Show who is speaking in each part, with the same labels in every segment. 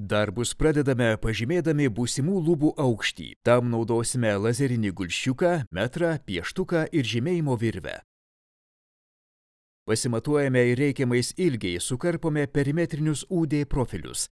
Speaker 1: Darbus pradedame pažymėdami būsimų lubų aukštį. Tam naudosime lazerinį gulsčiuką, metrą, pieštuką ir žymėjimo virvę. Pasimatuojame ir reikiamais ilgiais sukarpome perimetrinius UD profilius.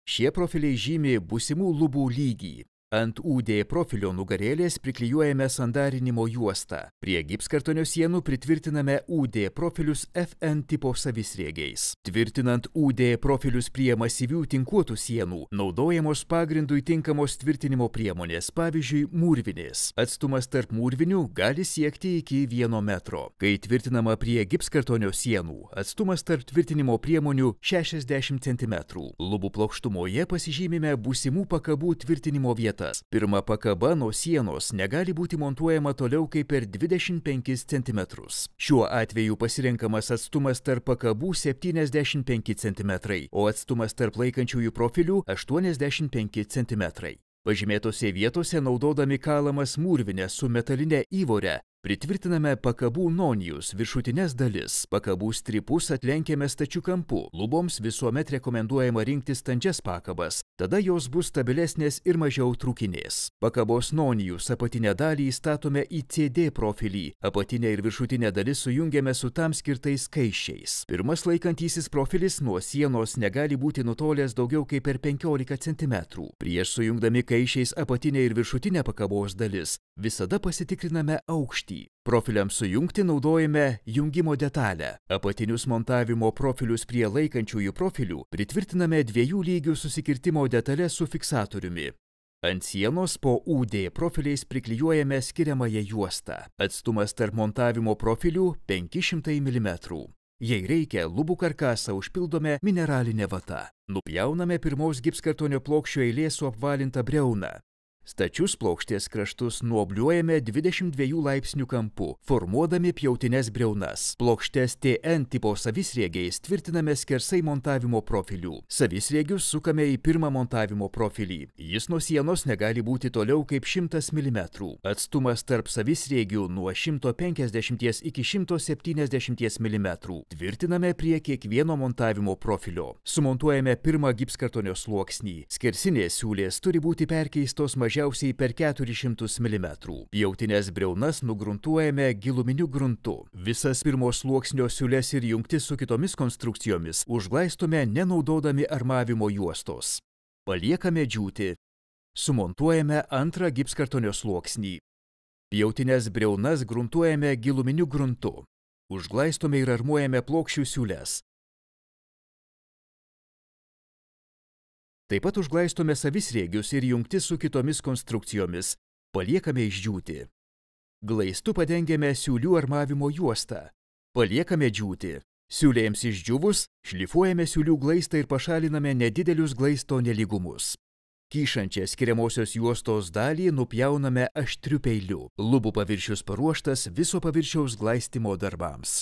Speaker 1: Šie profiliai žymi būsimų lubų lygį. Ant UD profilio nugarėlės priklijuojame sandarinimo juostą. Prie gipskartonio sienų pritvirtiname UD profilius FN tipo savisriegiais. Tvirtinant UD profilius prie masyvių tinkuotų sienų, naudojamos pagrindui tinkamos tvirtinimo priemonės, pavyzdžiui, mūrvinės. Atstumas tarp mūrvinių gali siekti iki 1 metro. Kai tvirtinama prie gipskartonio sienų, atstumas tarp tvirtinimo priemonių 60 cm. Lubų plokštumoje pasižymime būsimų pakabų tvirtinimo vietą. Pirma pakaba nuo sienos negali būti montuojama toliau kaip per 25 cm. Šiuo atveju pasirenkamas atstumas tarp pakabų 75 cm, o atstumas tarp laikančiųjų profilių 85 cm. Pažymėtose vietose naudodami kalamas mūrvinės su metaline įvore pritvirtiname pakabų nonijus viršutines dalis. Pakabų strypus atlenkiame stačiu kampu. Luboms visuomet rekomenduojama rinkti standžias pakabas, tada jos bus stabilesnės ir mažiau trūkinės. Pakabos nonijus apatinę dalį įstatome į CD profilį. Apatinę ir viršutinę dalis sujungiame su tam skirtais kaiščiais. Pirmas laikantysis profilis nuo sienos negali būti nutolęs daugiau kaip per 15 cm. Prieš sujungdami kaiščiais apatinę ir viršutinę pakabos dalis visada pasitikriname aukštį. Profiliams sujungti naudojame jungimo detalę. Apatinius montavimo profilius prie laikančiųjų profilių pritvirtiname 2 lygių susikirtimo detalę su fiksatoriumi. Ant sienos po UD profiliais priklijuojame skiriamąją juostą. Atstumas tarp montavimo profilių 500 mm. Jei reikia, lubų karkasą užpildome mineralinė vata. Nupjauname pirmos gipskartonio plokščio eilės su apvalinta briauna. Stačius plokštės kraštus nuobliuojame 22 laipsnių kampu, formuodami pjautines briaunas. Plokštes TN tipo savisriegiais tvirtiname skersai montavimo profilių. Savisriegius sukame į pirmą montavimo profilį. Jis nuo sienos negali būti toliau kaip 100 mm. Atstumas tarp savisriegių nuo 150 iki 170 mm. Tvirtiname prie kiekvieno montavimo profilio. Sumontuojame pirmą gipskartonio sluoksnį. Skersinės siūlės turi būti perkeistos mažiausiai per 400 mm. Pjautines briaunas nugruntuojame giluminiu gruntu. Visas pirmos sluoksnio siūles ir jungtis su kitomis konstrukcijomis užglaistome nenaudodami armavimo juostos. Paliekame džiūti. Sumontuojame antrą gipskartonio sluoksnį. Pjautines briaunas gruntuojame giluminiu gruntu. Užglaistome ir armuojame plokščių siūles. Taip pat užglaistome savisriegius ir jungtis su kitomis konstrukcijomis. Paliekame išdžiūti. Glaistu padengiame siūlių armavimo juostą. Paliekame džiūti. Siūlėms išdžiūvus, šlifuojame siūlių glaistą ir pašaliname nedidelius glaisto nelygumus. Kyšančią skiriamosios juostos dalį nupjauname aštriu peiliu. Lubų paviršius paruoštas viso paviršiaus glaistymo darbams.